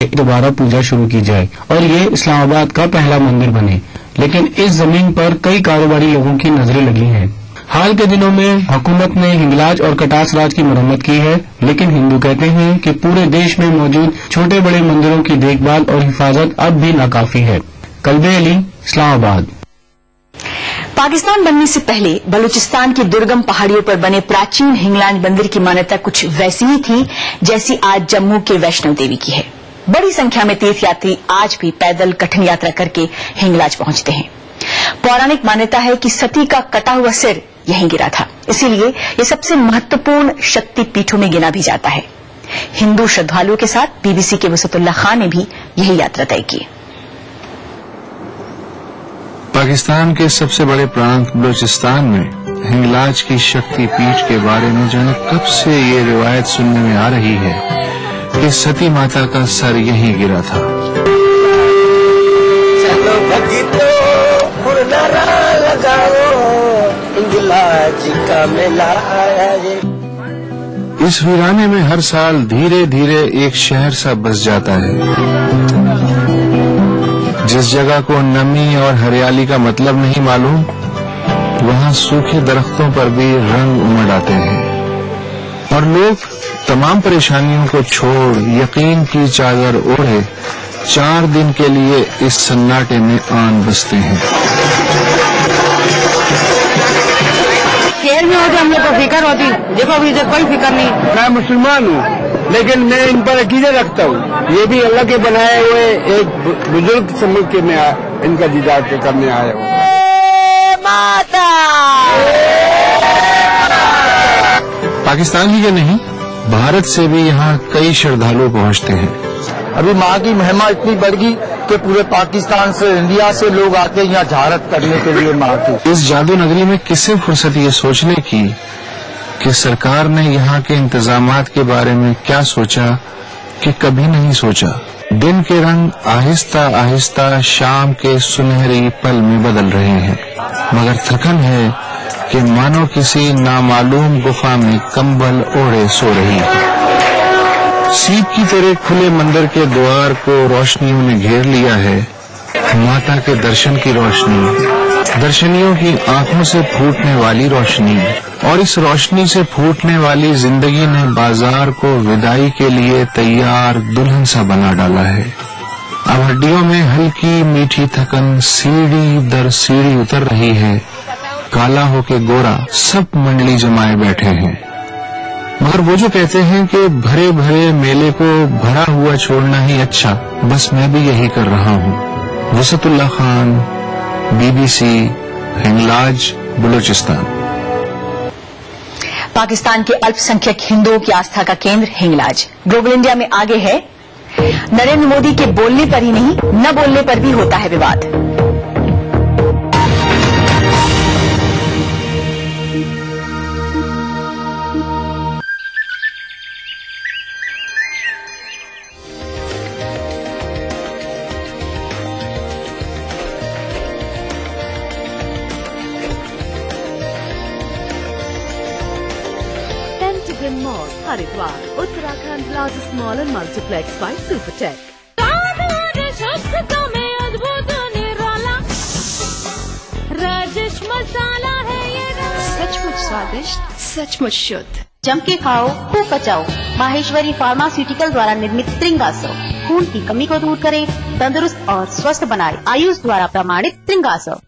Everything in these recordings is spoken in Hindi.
दोबारा पूजा शुरू की जाए और ये इस्लामाबाद का पहला मंदिर बने। लेकिन इस जमीन पर कई कारोबारी लोगों की नजरें लगी हैं। हाल के दिनों में हुकूमत ने हिंगलाज और कटास राज की मरम्मत की है, लेकिन हिंदू कहते हैं कि पूरे देश में मौजूद छोटे बड़े मंदिरों की देखभाल और हिफाजत अब भी नाकाफी है। कल्बे अली, इस्लामाबाद। पाकिस्तान बनने से पहले बलूचिस्तान की दुर्गम पहाड़ियों पर बने प्राचीन हिंगलाज मंदिर की मान्यता कुछ वैसी ही थी जैसी आज जम्मू के वैष्णो देवी की है। बड़ी संख्या में तीर्थयात्री आज भी पैदल कठिन यात्रा करके हिंगलाज पहुंचते हैं। पौराणिक मान्यता है कि सती का कटा हुआ सिर यहीं गिरा था, इसीलिए ये सबसे महत्वपूर्ण शक्ति पीठों में गिना भी जाता है। हिंदू श्रद्धालुओं के साथ बीबीसी के वसतुल्लाह खान ने भी यही यात्रा तय की। पाकिस्तान के सबसे बड़े प्रांत बलूचिस्तान में हिंगलाज की शक्ति पीठ के बारे में जाने कब से ये रिवायत सुनने में आ रही है कि सती माता का सर यहीं गिरा था। इस वीराने में हर साल धीरे धीरे एक शहर सा बस जाता है। जिस जगह को नमी और हरियाली का मतलब नहीं मालूम, वहाँ सूखे दरख्तों पर भी रंग उमड़ आते हैं और लोग तमाम परेशानियों को छोड़ यकीन की चादर ओढ़े 4 दिन के लिए इस सन्नाटे में आन बसते हैं। शहर में होते हम लोग को फिक्र होती, देखो अभी तक कोई फिक्र नहीं। मैं मुसलमान हूँ, लेकिन मैं इन पर अकीदत रखता हूँ। ये भी अल्लाह के बनाए हुए एक बुजुर्ग समझ के मैं इनका दीदार करने आया हूँ। पाकिस्तान ही के नहीं, भारत से भी यहाँ कई श्रद्धालु पहुँचते हैं। अभी माँ की महिमा इतनी बढ़ गई कि पूरे पाकिस्तान से, इंडिया से लोग आते हैं यहाँ ज़ियारत करने के लिए माँ की। इस जादू नगरी में किसे फुर्सत ये सोचने की कि सरकार ने यहाँ के इंतजामात के बारे में क्या सोचा कि कभी नहीं सोचा। दिन के रंग आहिस्ता आहिस्ता शाम के सुनहरी पल में बदल रहे हैं, मगर थकन है कि मानो किसी नामालूम गुफा में कंबल ओढ़े सो रही है। सीप की तरह खुले मंदिर के द्वार को रोशनियों ने घेर लिया है। माता के दर्शन की रोशनी, दर्शनियों की आंखों से फूटने वाली रोशनी, और इस रोशनी से फूटने वाली जिंदगी ने बाजार को विदाई के लिए तैयार दुल्हन सा बना डाला है। अब हड्डियों में हल्की मीठी थकन सीढ़ी दर सीढ़ी उतर रही है। काला होके गोरा सब मंडली जमाए बैठे हैं, मगर वो जो कहते हैं कि भरे भरे मेले को भरा हुआ छोड़ना ही अच्छा, बस मैं भी यही कर रहा हूँ। वसतुल्लाह खान, बीबीसी, हिंगलाज, बलूचिस्तान। पाकिस्तान के अल्पसंख्यक हिंदुओं की आस्था का केंद्र हिंगलाज ग्लोबल इंडिया में आगे है। नरेंद्र मोदी के बोलने पर ही नहीं, न बोलने पर भी होता है विवाद। Mall Haridwar, Uttarakhand largest mall and multiplex by Supertech. Rajesh Masala है ये, सचमुच स्वादिष्ट, सचमुच शुद्ध। जम के खाओ, खूब बचाओ। माहेश्वरी फार्मास्यूटिकल द्वारा निर्मित त्रिंगासव खून की कमी को दूर करे, तंदुरुस्त और स्वस्थ बनाए। आयुष द्वारा प्रमाणित त्रिंगासव।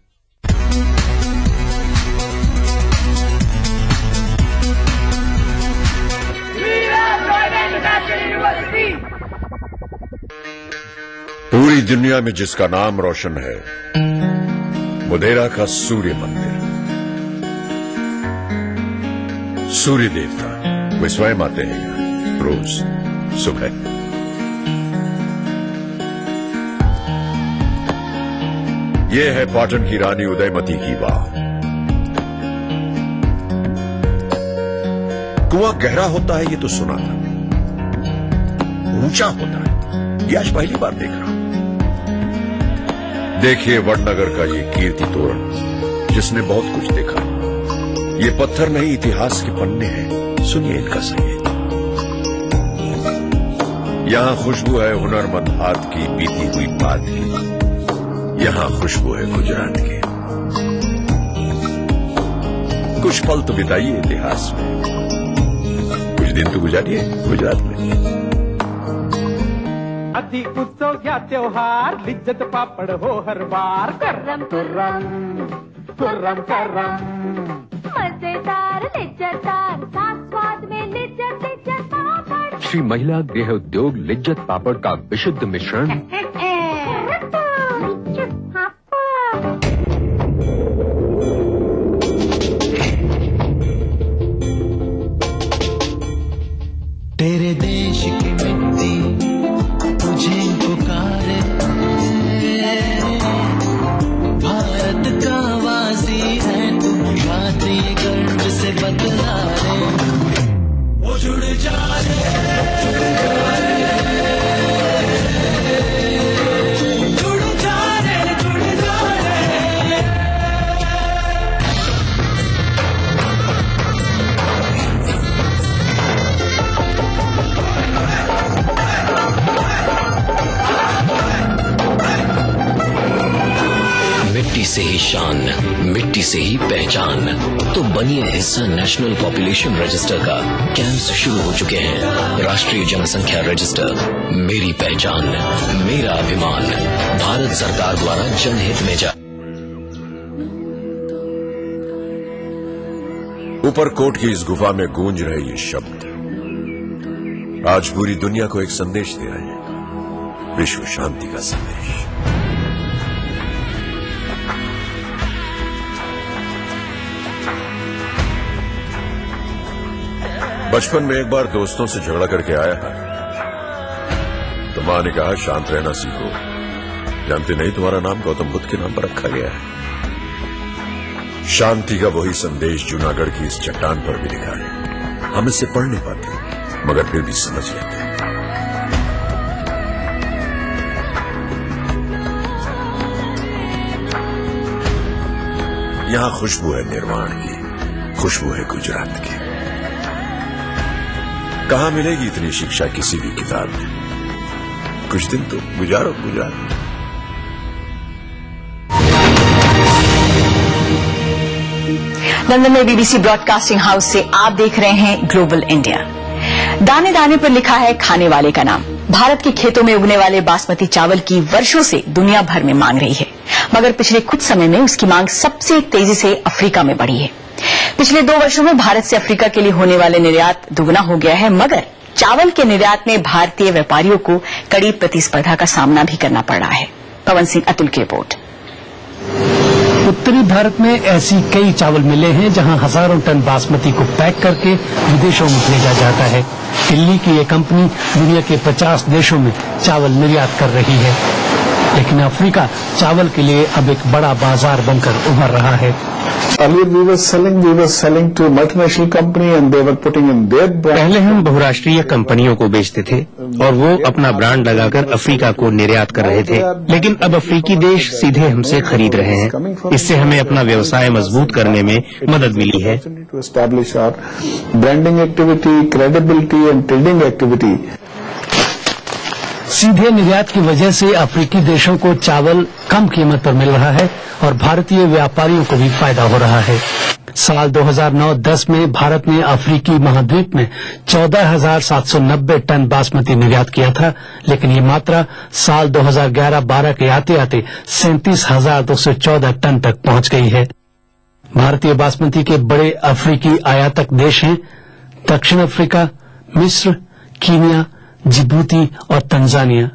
पूरी दुनिया में जिसका नाम रोशन है, मोढेरा का सूर्य मंदिर। सूर्य देवता वे स्वयं आते हैं यहाँ रोज सुबह। ये है पाटन की रानी उदयमती की वाह। कुआं गहरा होता है ये तो सुना था, ऊंचा होता है ये आज पहली बार देख रहा हूं। देखिए वडनगर का ये कीर्ति तोरण, जिसने बहुत कुछ देखा। ये पत्थर नहीं, इतिहास के पन्ने हैं, सुनिए इनका संगीत। यहाँ खुशबू है हुनरमंद हाथ की बीती हुई बात की, यहाँ खुशबू है गुजरात की। कुछ पल तो बिताइए इतिहास में, कुछ दिन तो गुजारिए गुजरात में। अति उत्सव क्या त्योहार, लिज्जत पापड़ हो हर बार, करम तुर्रम तुर्रम करम, मजेदार लिज्जतदार साथ स्वाद में लिज्जत लिज्जत पापड़। श्री महिला गृह उद्योग लिज्जत पापड़ का विशुद्ध मिश्रण। तेरे देश की मिट्टी तुझे पुकारे, भारत का वासी है तू, रात्रि गर्व से बदला रे, वो जुड़ जा मिट्टी से ही शान, मिट्टी से ही पहचान। तो बनिए हिस्सा नेशनल पॉपुलेशन रजिस्टर का। कैंप्स शुरू हो चुके हैं। राष्ट्रीय जनसंख्या रजिस्टर, मेरी पहचान मेरा अभिमान, भारत सरकार द्वारा जनहित में जारी। ऊपरकोट की इस गुफा में गूंज रहे ये शब्द आज पूरी दुनिया को एक संदेश दे रहे हैं, विश्व शांति का संदेश। बचपन में एक बार दोस्तों से झगड़ा करके आया था, तो मां ने कहा शांत रहना सीखो, जानते नहीं तुम्हारा नाम गौतम बुद्ध के नाम पर रखा गया है। शांति का वही संदेश जूनागढ़ की इस चट्टान पर भी लिखा है। हम इसे पढ़ नहीं पाते मगर फिर भी समझ लेते हैं। यहां खुशबू है निर्माण की, खुशबू है गुजरात की। कहां मिलेगी इतनी शिक्षा किसी भी किताब में। कुछ दिन तो गुजारो गुजरात में। लंदन में बीबीसी ब्रॉडकास्टिंग हाउस से आप देख रहे हैं ग्लोबल इंडिया। दाने दाने पर लिखा है खाने वाले का नाम। भारत के खेतों में उगने वाले बासमती चावल की वर्षों से दुनिया भर में मांग रही है, मगर पिछले कुछ समय में उसकी मांग सबसे तेजी से अफ्रीका में बढ़ी है। पिछले 2 वर्षों में भारत से अफ्रीका के लिए होने वाले निर्यात दुगना हो गया है, मगर चावल के निर्यात में भारतीय व्यापारियों को कड़ी प्रतिस्पर्धा का सामना भी करना पड़ रहा है। पवन सिंह अतुल की रिपोर्ट। उत्तरी भारत में ऐसी कई चावल मिलें हैं जहां हजारों टन बासमती को पैक करके विदेशों में भेजा जाता है। दिल्ली की ये कंपनी दुनिया के 50 देशों में चावल निर्यात कर रही है, लेकिन अफ्रीका चावल के लिए अब एक बड़ा बाजार बनकर उभर रहा है। पहले हम बहुराष्ट्रीय कंपनियों को बेचते थे और वो अपना ब्रांड लगाकर अफ्रीका को निर्यात कर रहे थे, लेकिन अब अफ्रीकी देश सीधे हमसे खरीद रहे हैं। इससे हमें अपना व्यवसाय मजबूत करने में मदद मिली है। Branding activity, credibility and trading activity. सीधे निर्यात की वजह से अफ्रीकी देशों को चावल कम कीमत पर मिल रहा है और भारतीय व्यापारियों को भी फायदा हो रहा है। साल 2009-10 में भारत ने अफ्रीकी महाद्वीप में 14,790 टन बासमती निर्यात किया था, लेकिन ये मात्रा साल 2011-12 के आते आते 37,214 टन तक पहुंच गई है। भारतीय बासमती के बड़े अफ्रीकी आयातक देश हैं दक्षिण अफ्रीका, मिस्र, कीनिया, जिबूती और तंजानिया।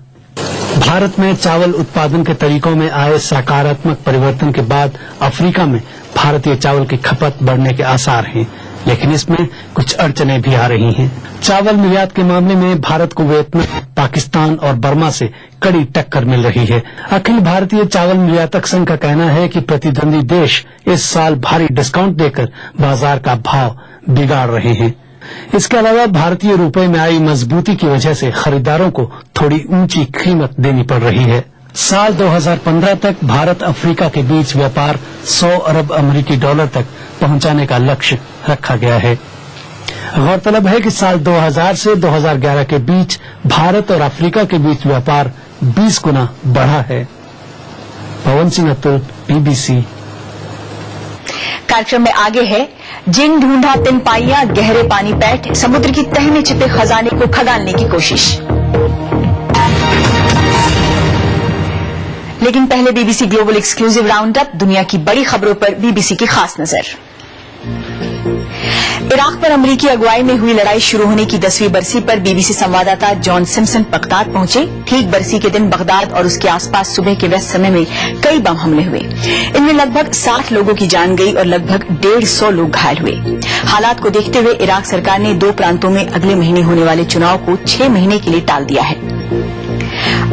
भारत में चावल उत्पादन के तरीकों में आए सकारात्मक परिवर्तन के बाद अफ्रीका में भारतीय चावल की खपत बढ़ने के आसार हैं, लेकिन इसमें कुछ अड़चनें भी आ रही हैं। चावल निर्यात के मामले में भारत को वियतनाम, पाकिस्तान और बर्मा से कड़ी टक्कर मिल रही है। अखिल भारतीय चावल निर्यातक संघ का कहना है कि प्रतिद्वंदी देश इस साल भारी डिस्काउंट देकर बाजार का भाव बिगाड़ रहे हैं। इसके अलावा भारतीय रुपए में आई मजबूती की वजह से खरीदारों को थोड़ी ऊंची कीमत देनी पड़ रही है। साल 2015 तक भारत अफ्रीका के बीच व्यापार 100 अरब अमेरिकी डॉलर तक पहुंचाने का लक्ष्य रखा गया है। गौरतलब है कि साल 2000 से 2011 के बीच भारत और अफ्रीका के बीच व्यापार 20 गुना बढ़ा है। पवन सिंह अतुल, BBC। कार्यक्रम में आगे है, जिन ढूंढा तिन पाइया गहरे पानी पैठ, समुद्र की तह में छिपे खजाने को खगालने की कोशिश। लेकिन पहले BBC global exclusive round up, दुनिया की बड़ी खबरों पर BBC की खास नजर। इराक पर अमरीकी अगुवाई में हुई लड़ाई शुरू होने की 10वीं बरसी पर BBC संवाददाता जॉन सिम्पसन बगदाद पहुंचे। ठीक बरसी के दिन बगदाद और उसके आसपास सुबह के व्यस्त समय में कई बम हमले हुए। इनमें लगभग 60 लोगों की जान गई और लगभग 150 लोग घायल हुए। हालात को देखते हुए इराक सरकार ने 2 प्रांतों में अगले महीने होने वाले चुनाव को 6 महीने के लिए टाल दिया है।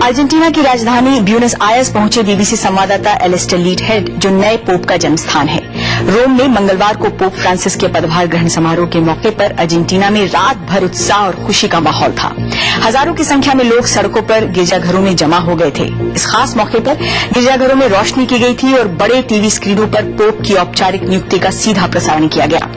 अर्जेंटीना की राजधानी ब्यूनस आयर्स पहुंचे BBC संवाददाता एलिस्टर लीडहेड, जो नए पोप का जन्म स्थान है। रोम में मंगलवार को पोप फ्रांसिस के पदभार ग्रहण समारोह के मौके पर अर्जेंटीना में रात भर उत्साह और खुशी का माहौल था। हजारों की संख्या में लोग सड़कों पर गिरजाघरों में जमा हो गए थे। इस खास मौके पर गिरजाघरों में रोशनी की गई थी और बड़े TV स्क्रीनों पर पोप की औपचारिक नियुक्ति का सीधा प्रसारण किया गया।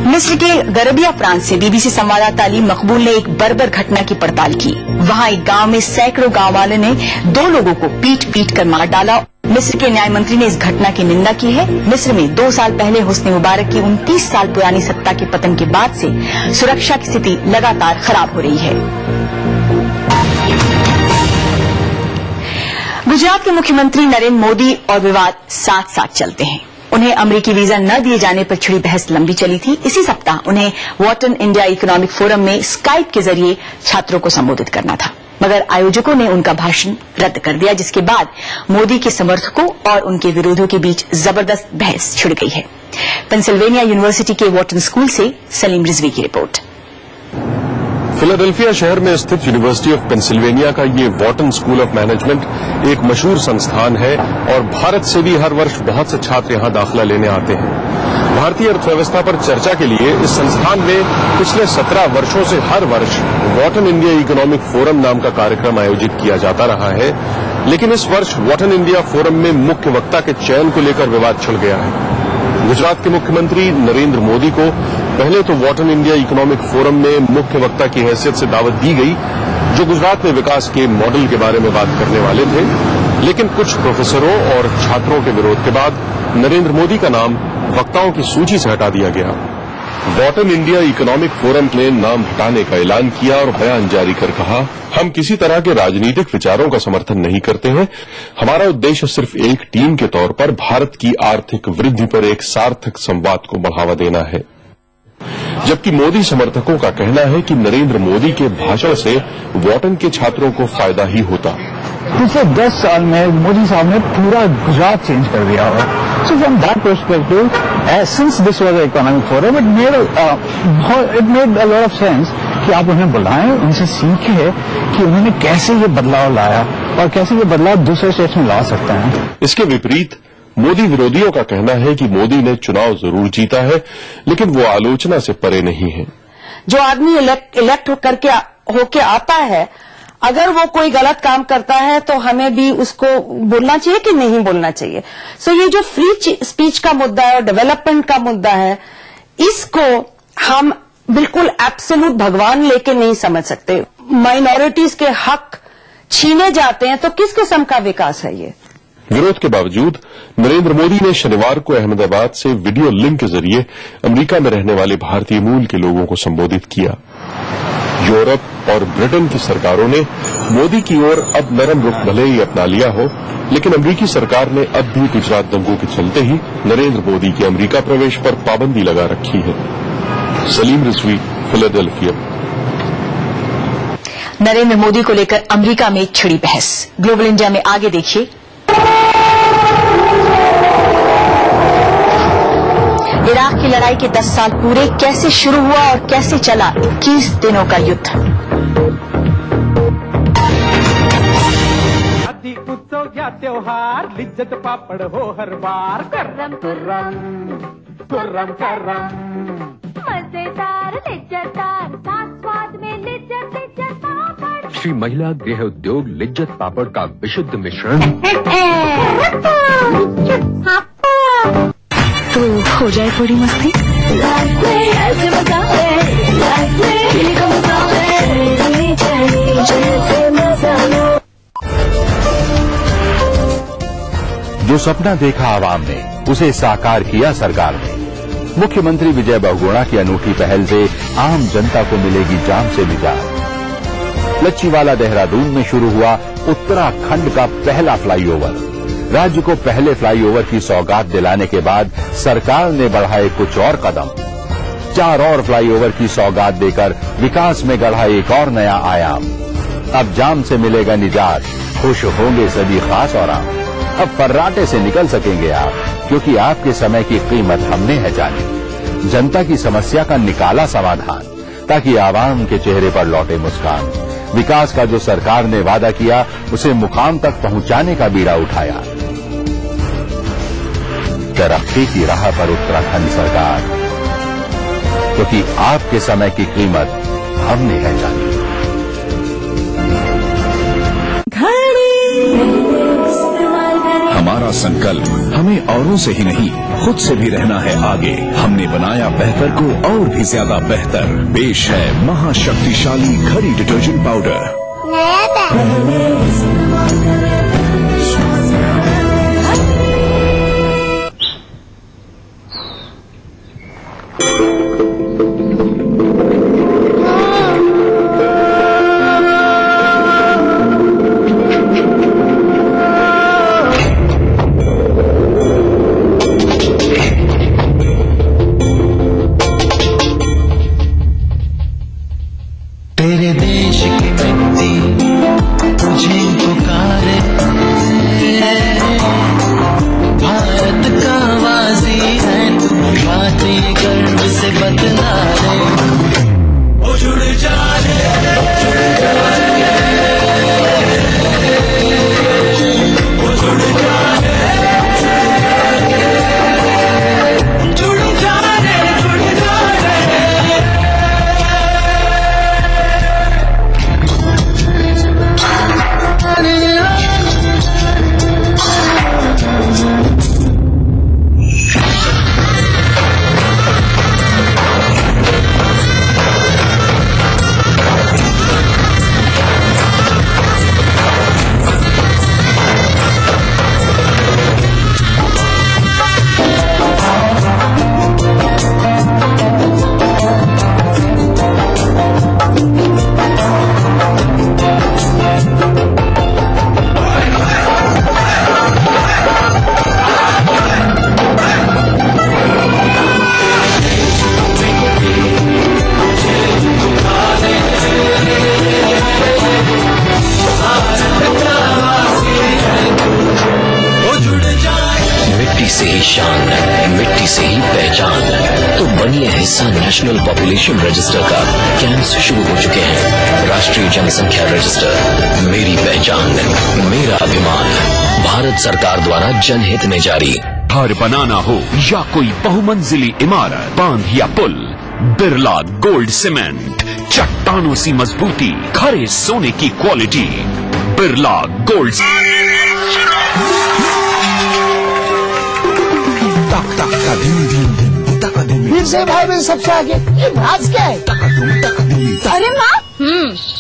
मिस्र के गरबिया प्रांत से BBC संवाददाता अली मकबूल ने एक बर्बर घटना की पड़ताल की। वहां एक गांव में सैकड़ों गांव वालों ने 2 लोगों को पीट कर मार डाला। मिस्र के न्याय मंत्री ने इस घटना की निंदा की है। मिस्र में 2 साल पहले हुस्ने मुबारक की 29 साल पुरानी सत्ता के पतन के बाद से सुरक्षा की स्थिति लगातार खराब हो रही है। गुजरात के मुख्यमंत्री नरेंद्र मोदी और विवाद साथ साथ चलते हैं। उन्हें अमेरिकी वीजा न दिए जाने पर छिड़ी बहस लंबी चली थी। इसी सप्ताह उन्हें वॉटन इंडिया इकोनॉमिक फोरम में स्काइप के जरिए छात्रों को संबोधित करना था, मगर आयोजकों ने उनका भाषण रद्द कर दिया, जिसके बाद मोदी के समर्थकों और उनके विरोधियों के बीच जबरदस्त बहस छिड़ गई है। पेंसिल्वेनिया यूनिवर्सिटी के वॉटन स्कूल से सलीम रिजवी की रिपोर्ट। फिलाडेल्फिया शहर में स्थित यूनिवर्सिटी ऑफ पेंसिल्वेनिया का ये वॉटन स्कूल ऑफ मैनेजमेंट एक मशहूर संस्थान है और भारत से भी हर वर्ष बहुत से छात्र यहां दाखिला लेने आते हैं। भारतीय अर्थव्यवस्था पर चर्चा के लिए इस संस्थान में पिछले 17 वर्षों से हर वर्ष वॉटन इंडिया इकोनॉमिक फोरम नाम का कार्यक्रम आयोजित किया जाता रहा है, लेकिन इस वर्ष वॉटन इंडिया फोरम में मुख्य वक्ता के चयन को लेकर विवाद छिड़ गया है। गुजरात के मुख्यमंत्री नरेंद्र मोदी को पहले तो वॉटन इंडिया इकोनॉमिक फोरम में मुख्य वक्ता की हैसियत से दावत दी गई, जो गुजरात में विकास के मॉडल के बारे में बात करने वाले थे, लेकिन कुछ प्रोफेसरों और छात्रों के विरोध के बाद नरेंद्र मोदी का नाम वक्ताओं की सूची से हटा दिया गया। वॉटन इंडिया इकोनॉमिक फोरम ने नाम हटाने का ऐलान किया और बयान जारी कर कहा, हम किसी तरह के राजनीतिक विचारों का समर्थन नहीं करते हैं। हमारा उद्देश्य सिर्फ एक टीम के तौर पर भारत की आर्थिक वृद्धि पर एक सार्थक संवाद को बढ़ावा देना है। जबकि मोदी समर्थकों का कहना है कि नरेंद्र मोदी के भाषण से वॉटन के छात्रों को फायदा ही होता। पिछले 10 साल में मोदी साहब ने पूरा गुजरात चेंज कर दिया हुआ। So from that perspective, since this was an economic forum, it made a lot of sense कि आप उन्हें बुलाएं, उनसे सीखें कि उन्होंने कैसे ये बदलाव लाया और कैसे ये बदलाव दूसरे स्टेट्स में ला सकते हैं। इसके विपरीत मोदी विरोधियों का कहना है कि मोदी ने चुनाव जरूर जीता है, लेकिन वो आलोचना से परे नहीं है। जो आदमी इलेक्ट करके होके आता है, अगर वो कोई गलत काम करता है तो हमें भी उसको बोलना चाहिए कि नहीं बोलना चाहिए। सो ये जो फ्री स्पीच का मुद्दा है और डेवलपमेंट का मुद्दा है, इसको हम बिल्कुल एब्सोल्यूट भगवान लेके नहीं समझ सकते। माइनॉरिटीज के हक छीने जाते हैं तो किस किस्म का विकास है ये? विरोध के बावजूद नरेंद्र मोदी ने शनिवार को अहमदाबाद से वीडियो लिंक के जरिए अमेरिका में रहने वाले भारतीय मूल के लोगों को संबोधित किया। यूरोप और ब्रिटेन की सरकारों ने मोदी की ओर अब नरम रुख भले ही अपना लिया हो, लेकिन अमेरिकी सरकार ने अब भी गुजरात दंगों के चलते ही नरेंद्र मोदी के अमेरिका प्रवेश पर पाबंदी लगा रखी है। सलीम रिजवी, फिलाडेल्फिया। नरेंद्र मोदी को लेकर अमेरिका में छिड़ी बहस। ग्लोबल इंडिया में आगे देखिए। इराक की लड़ाई के 10 साल पूरे, कैसे शुरू हुआ और कैसे चला 21 दिनों का युद्ध। आदि उत्सव या त्योहार, लिज्जत पापड़ हो हर बार, करम तुर्रम तुर्रम करम, मजेदार लिज्जतदार, साथ स्वाद में लिज्जत लिज्जत पापड़। श्री महिला गृह उद्योग लिज्जत पापड़ का विशुद्ध मिश्रण तो हो जाए थोड़ी मस्ती। जो सपना देखा आवाम ने उसे साकार किया सरकार ने। मुख्यमंत्री विजय बहुगुणा की अनूठी पहल से आम जनता को मिलेगी जाम से निजात। लच्छीवाला देहरादून में शुरू हुआ उत्तराखंड का पहला फ्लाईओवर। राज्य को पहले फ्लाईओवर की सौगात दिलाने के बाद सरकार ने बढ़ाए कुछ और कदम। 4 और फ्लाईओवर की सौगात देकर विकास में गढ़ा एक और नया आयाम। अब जाम से मिलेगा निजात, खुश होंगे सभी खास और आम। अब फर्राटे से निकल सकेंगे आप, क्योंकि आपके समय की कीमत हमने है जानी। जनता की समस्या का निकाला समाधान, ताकि आवाम के चेहरे पर लौटे मुस्कान। विकास का जो सरकार ने वादा किया, उसे मुकाम तक पहुंचाने का बीड़ा उठाया। तरक्की की राह पर उत्तराखंड सरकार, क्योंकि आपके समय की कीमत हमने है जानी। हमारा संकल्प हमें औरों से ही नहीं, खुद से भी रहना है आगे। हमने बनाया बेहतर को और भी ज्यादा बेहतर। पेश है महाशक्तिशाली घड़ी डिटर्जेंट पाउडर। तेरे देश की मिट्टी तुझे पुकारे, भारत का वासी है तू, बात ये गर्व से बतला रे। ओ जुड़ जा रे, जुड़ जा रे, ओ जुड़ जा रे, जुड़ जा रे, जुड़ जा रे। मिट्टी से ही पहचान, तो बनिए हिस्सा नेशनल पॉपुलेशन रजिस्टर का। कैंप्स शुरू हो चुके हैं। राष्ट्रीय जनसंख्या रजिस्टर, मेरी पहचान मेरा अभिमान, भारत सरकार द्वारा जनहित में जारी। घर बनाना हो या कोई बहुमंजिली इमारत, बांध या पुल, बिरला गोल्ड सीमेंट, चट्टानों सी मजबूती, खरे सोने की क्वालिटी, बिरला गोल्ड। फिर से भाई में सबसे आगे ये नाच क्या है? अरे माँ,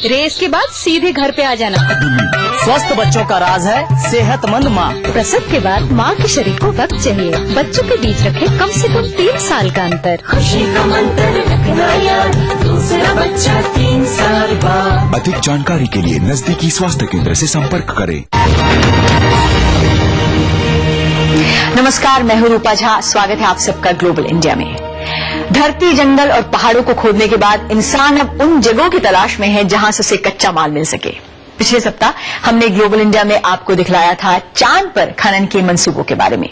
रेस के बाद सीधे घर पे आ जाना। स्वस्थ बच्चों का राज है सेहतमंद माँ। प्रसव के बाद माँ के शरीर को वक्त चाहिए। बच्चों के बीच रखे कम से कम 3 साल का अंतर। खुशी का मंत्र रखना याद, दूसरा बच्चा 3 साल बाद। अधिक जानकारी के लिए नजदीकी स्वास्थ्य केंद्र से संपर्क करें। नमस्कार, मैं हूं रूपा झा। स्वागत है आप सबका ग्लोबल इंडिया में। धरती, जंगल और पहाड़ों को खोदने के बाद इंसान अब उन जगहों की तलाश में है जहां से उसे कच्चा माल मिल सके। पिछले सप्ताह हमने ग्लोबल इंडिया में आपको दिखलाया था चांद पर खनन के मंसूबों के बारे में।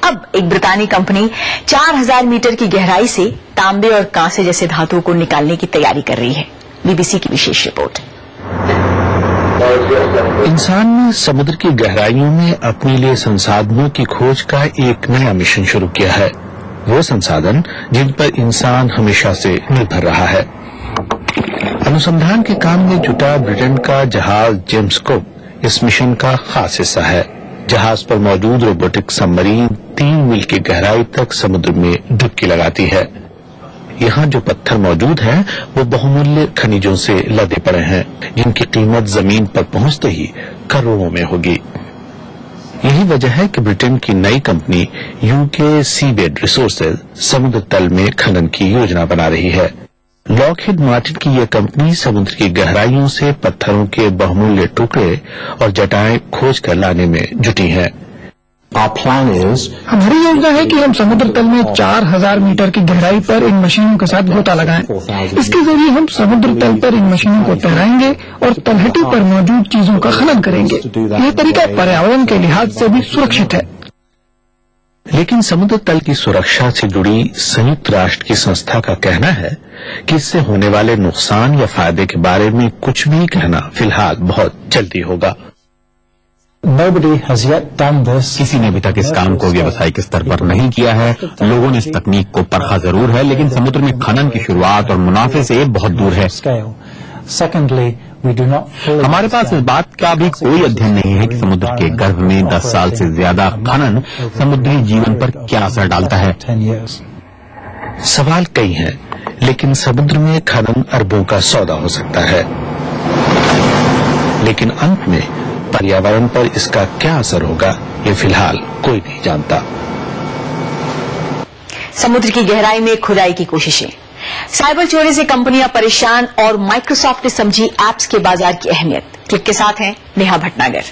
अब एक ब्रितानी कंपनी 4000 मीटर की गहराई से तांबे और कांसे जैसे धातुओं को निकालने की तैयारी कर रही है। बीबीसी की विशेष रिपोर्ट। इंसान ने समुद्र की गहराइयों में अपने लिए संसाधनों की खोज का एक नया मिशन शुरू किया है। वो संसाधन जिन पर इंसान हमेशा से निर्भर रहा है। अनुसंधान के काम में जुटा ब्रिटेन का जहाज जेम्स कुक इस मिशन का खास हिस्सा है। जहाज पर मौजूद रोबोटिक सबमरीन 3 मील की गहराई तक समुद्र में डुबकी लगाती है। यहाँ जो पत्थर मौजूद हैं वो बहुमूल्य खनिजों से लदे पड़े हैं, जिनकी कीमत जमीन पर पहुंचते ही करोड़ों में होगी। यही वजह है कि ब्रिटेन की नई कंपनी यूके सीबेड रिसोर्सेज समुद्र तल में खनन की योजना बना रही है। लॉकहीड मार्टिन की यह कंपनी समुद्र की गहराइयों से पत्थरों के बहुमूल्य टुकड़े और जटाएं खोज कर लाने में जुटी है। हमारी योजना है कि हम समुद्र तल में 4000 मीटर की गहराई पर इन मशीनों के साथ गोता लगाएं। इसके जरिए हम समुद्र तल पर इन मशीनों को तैराएंगे और तलहटी पर मौजूद चीजों का खनन करेंगे। यह तरीका पर्यावरण के लिहाज से भी सुरक्षित है। लेकिन समुद्र तल की सुरक्षा से जुड़ी संयुक्त राष्ट्र की संस्था का कहना है कि इससे होने वाले नुकसान या फायदे के बारे में कुछ भी कहना फिलहाल बहुत जल्दी होगा। किसी ने अभी तक इस काम को व्यावसायिक स्तर पर नहीं किया है। लोगों ने इस तकनीक को परखा जरूर है, लेकिन समुद्र में खनन की शुरुआत और मुनाफे से बहुत दूर है। हमारे पास इस बात का भी कोई अध्ययन नहीं है कि समुद्र के गर्भ में 10 साल से ज्यादा खनन समुद्री जीवन पर क्या असर डालता है। सवाल कई हैं, लेकिन समुद्र में खनन अरबों का सौदा हो सकता है। लेकिन अंत में पर्यावरण पर इसका क्या असर होगा, ये फिलहाल कोई नहीं जानता। समुद्र की गहराई में खुदाई की कोशिशें, साइबर चोरी से कंपनियां परेशान और माइक्रोसॉफ्ट ने समझी ऐप्स के बाजार की अहमियत। क्लिक के साथ हैं नेहा भटनागर।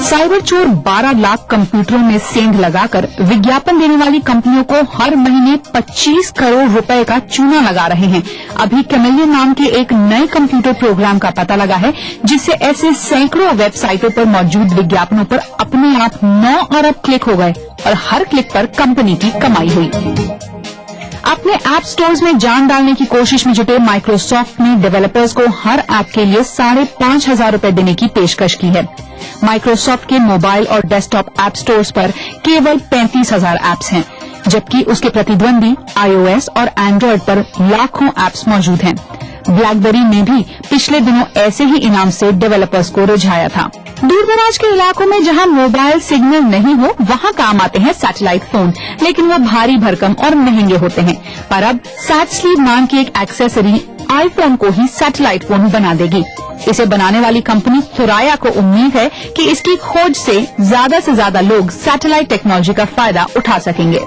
साइबर चोर 12 लाख कंप्यूटरों में सेंध लगाकर विज्ञापन देने वाली कंपनियों को हर महीने 25 करोड़ रुपए का चूना लगा रहे हैं। अभी कैमेलियन नाम के एक नए कंप्यूटर प्रोग्राम का पता लगा है, जिससे ऐसे सैकड़ों वेबसाइटों पर मौजूद विज्ञापनों पर अपने आप 9 अरब क्लिक हो गए और हर क्लिक पर कंपनी की कमाई हुई। अपने ऐप स्टोर्स में जान डालने की कोशिश में जुटे माइक्रोसॉफ्ट ने डेवलपर्स को हर ऐप के लिए 5,500 रुपए देने की पेशकश की है। माइक्रोसॉफ्ट के मोबाइल और डेस्कटॉप ऐप स्टोर्स पर केवल 35,000 ऐप्स हैं, जबकि उसके प्रतिद्वंदी iOS और एंड्रॉयड पर लाखों ऐप्स मौजूद हैं। ब्लैकबेरी ने भी पिछले दिनों ऐसे ही इनाम से डेवलपर्स को रिझाया था। दूर दराज के इलाकों में जहां मोबाइल सिग्नल नहीं हो, वहां काम आते हैं सैटेलाइट फोन, लेकिन वो भारी भरकम और महंगे होते हैं। पर अब सैट स्लीव नाम की एक एक्सेसरी आईफोन को ही सैटेलाइट फोन बना देगी। इसे बनाने वाली कंपनी थोराया को उम्मीद है कि इसकी खोज से ज्यादा लोग सैटेलाइट टेक्नोलॉजी का फायदा उठा सकेंगे।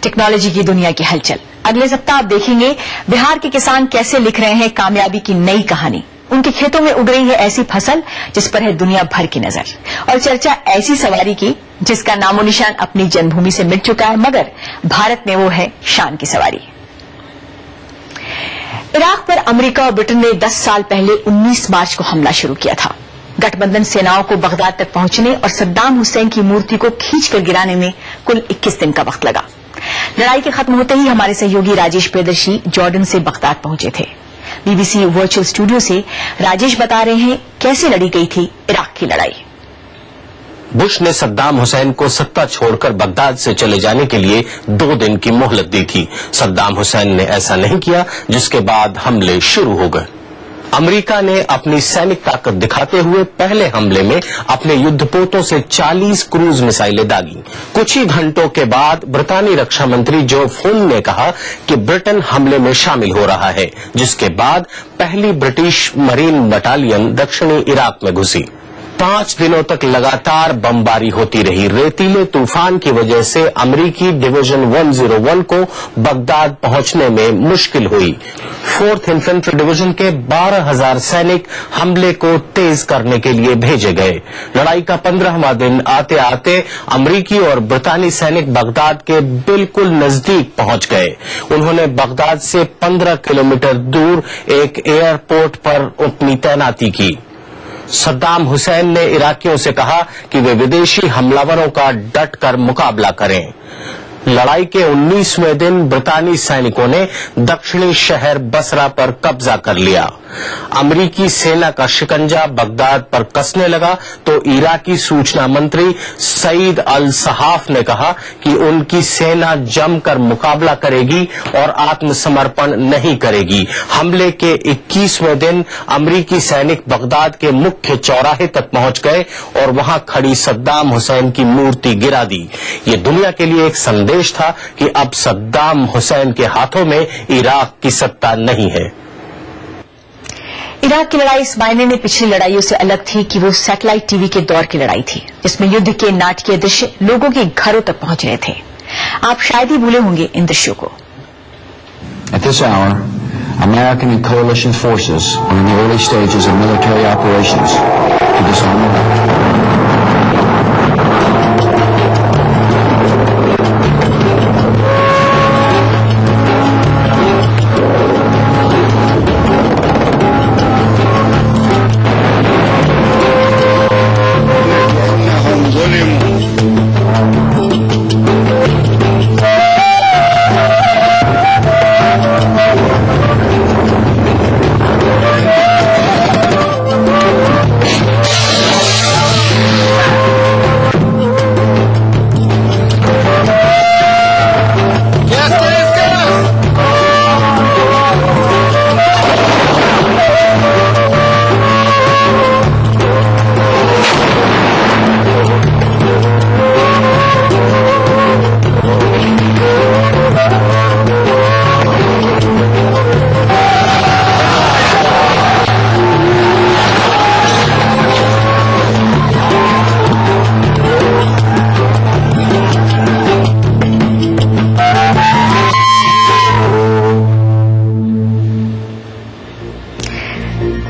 टेक्नोलॉजी की दुनिया की हलचल। अगले सप्ताह आप देखेंगे बिहार के किसान कैसे लिख रहे हैं कामयाबी की नई कहानी। उनके खेतों में उग रही है ऐसी फसल जिस पर है दुनिया भर की नजर, और चर्चा ऐसी सवारी की जिसका नामो निशान अपनी जन्मभूमि से मिट चुका है, मगर भारत में वो है शान की सवारी। इराक पर अमेरिका और ब्रिटेन ने 10 साल पहले 19 मार्च को हमला शुरू किया था। गठबंधन सेनाओं को बगदाद तक पहुंचने और सद्दाम हुसैन की मूर्ति को खींचकर गिराने में कुल 21 दिन का वक्त लगा। लड़ाई के खत्म होते ही हमारे सहयोगी राजेश प्रियदर्शी जॉर्डन से बगदाद पहुंचे थे। बीबीसी वर्चुअल स्टूडियो से राजेश बता रहे हैं कैसे लड़ी गई थी इराक की लड़ाई। बुश ने सद्दाम हुसैन को सत्ता छोड़कर बगदाद से चले जाने के लिए 2 दिन की मोहलत दी थी। सद्दाम हुसैन ने ऐसा नहीं किया, जिसके बाद हमले शुरू हो गए। अमेरिका ने अपनी सैनिक ताकत दिखाते हुए पहले हमले में अपने युद्धपोतों से 40 क्रूज मिसाइलें दागी। कुछ ही घंटों के बाद ब्रितानी रक्षा मंत्री जो फुन ने कहा कि ब्रिटेन हमले में शामिल हो रहा है, जिसके बाद पहली ब्रिटिश मरीन बटालियन दक्षिणी इराक में घुसी। 5 दिनों तक लगातार बमबारी होती रही। रेतीले तूफान की वजह से अमेरिकी डिवीजन 101 को बगदाद पहुंचने में मुश्किल हुई। 4th इन्फेंट्री डिवीजन के 12,000 सैनिक हमले को तेज करने के लिए भेजे गए। लड़ाई का 15वां दिन आते आते अमेरिकी और ब्रितानी सैनिक बगदाद के बिल्कुल नजदीक पहुंच गए। उन्होंने बगदाद से 15 किलोमीटर दूर एक एयरपोर्ट पर अपनी तैनाती की। सद्दाम हुसैन ने इराकियों से कहा कि वे विदेशी हमलावरों का डटकर मुकाबला करें। लड़ाई के 19वें दिन ब्रितानी सैनिकों ने दक्षिणी शहर बसरा पर कब्जा कर लिया। अमरीकी सेना का शिकंजा बगदाद पर कसने लगा तो इराकी सूचना मंत्री सईद अल सहाफ ने कहा कि उनकी सेना जमकर मुकाबला करेगी और आत्मसमर्पण नहीं करेगी। हमले के 21वें दिन अमरीकी सैनिक बगदाद के मुख्य चौराहे तक पहुंच गए और वहां खड़ी सद्दाम हुसैन की मूर्ति गिरा दी। ये दुनिया के लिए एक संदेश था कि अब सद्दाम हुसैन के हाथों में इराक की सत्ता नहीं है। इराक की लड़ाई इस मायने में पिछली लड़ाइयों से अलग थी कि वो सैटेलाइट टीवी के दौर की लड़ाई थी, जिसमें युद्ध के नाटकीय दृश्य लोगों के घरों तक पहुंच रहे थे। आप शायद ही भूले होंगे इन दृश्यों को। At this hour, American and coalition forces are in the early stages of military operations to disarm Iraq.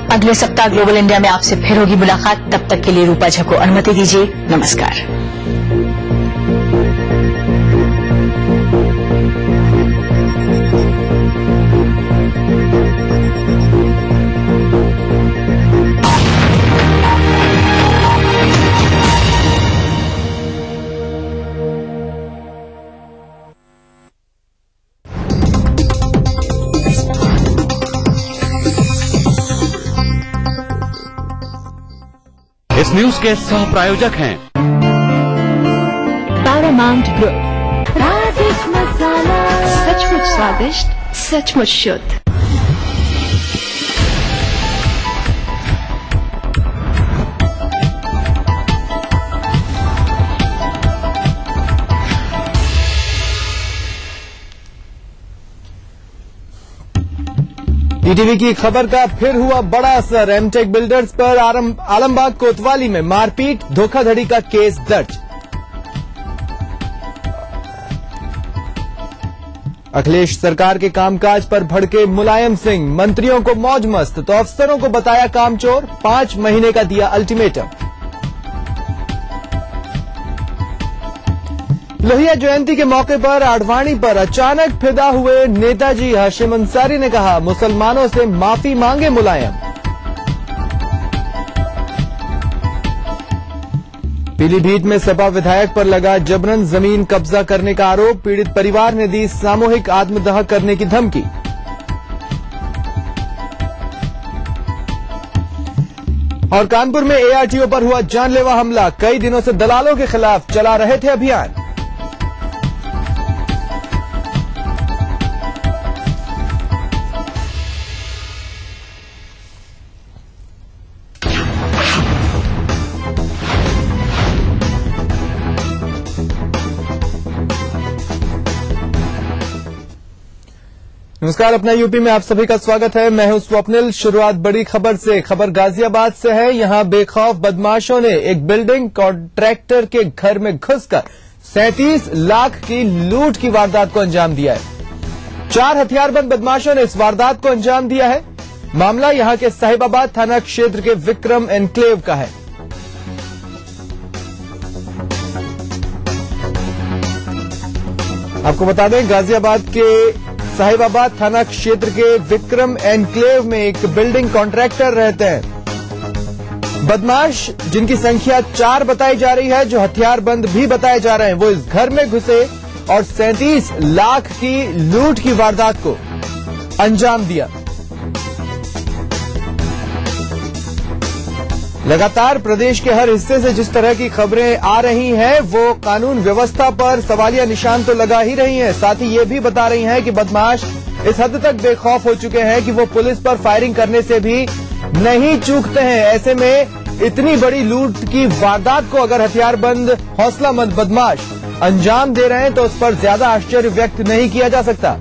अगले सप्ताह ग्लोबल इंडिया में आपसे फिर होगी मुलाकात। तब तक के लिए रूपा झा को अनुमति दीजिए। नमस्कार। इस न्यूज के सह प्रायोजक हैं पैरामाउंट ग्रुप। स्वादिष्ट मसाला, सचमुच स्वादिष्ट, सचमुच शुद्ध। टीटीवी की खबर का फिर हुआ बड़ा असर। एमटेक बिल्डर्स पर आलमबाग कोतवाली में मारपीट, धोखाधड़ी का केस दर्ज। अखिलेश सरकार के कामकाज पर भड़के मुलायम सिंह, मंत्रियों को मौज मस्त तो अफसरों को बताया कामचोर, 5 महीने का दिया अल्टीमेटम। लोहिया जयंती के मौके पर आडवाणी पर अचानक फिदा हुए नेताजी हाशिम अंसारी ने कहा, मुसलमानों से माफी मांगे मुलायम। पीलीभीत में सपा विधायक पर लगा जबरन जमीन कब्जा करने का आरोप, पीड़ित परिवार ने दी सामूहिक आत्मदाह करने की धमकी। और कानपुर में एआरटीओ पर हुआ जानलेवा हमला, कई दिनों से दलालों के खिलाफ चला रहे थे अभियान। नमस्कार, अपना यूपी में आप सभी का स्वागत है। मैं हूं स्वप्निल। शुरुआत बड़ी खबर से। खबर गाजियाबाद से है। यहां बेखौफ बदमाशों ने एक बिल्डिंग कॉन्ट्रैक्टर के घर में घुसकर 37 लाख की लूट की वारदात को अंजाम दिया है। 4 हथियारबंद बदमाशों ने इस वारदात को अंजाम दिया है। मामला यहां के साहिबाबाद थाना क्षेत्र के विक्रम एनक्लेव का है। आपको बता दें, गाजियाबाद के साहिबाबाद थाना क्षेत्र के विक्रम एनक्लेव में एक बिल्डिंग कॉन्ट्रैक्टर रहते हैं। बदमाश, जिनकी संख्या 4 बताई जा रही है, जो हथियारबंद भी बताए जा रहे हैं, वो इस घर में घुसे और 37 लाख की लूट की वारदात को अंजाम दिया। लगातार प्रदेश के हर हिस्से से जिस तरह की खबरें आ रही हैं वो कानून व्यवस्था पर सवालिया निशान तो लगा ही रही हैं, साथ ही ये भी बता रही हैं कि बदमाश इस हद तक बेखौफ हो चुके हैं कि वो पुलिस पर फायरिंग करने से भी नहीं चूकते हैं। ऐसे में इतनी बड़ी लूट की वारदात को अगर हथियारबंद हौसलामंद बदमाश अंजाम दे रहे हैं तो उस पर ज्यादा आश्चर्य व्यक्त नहीं किया जा सकता।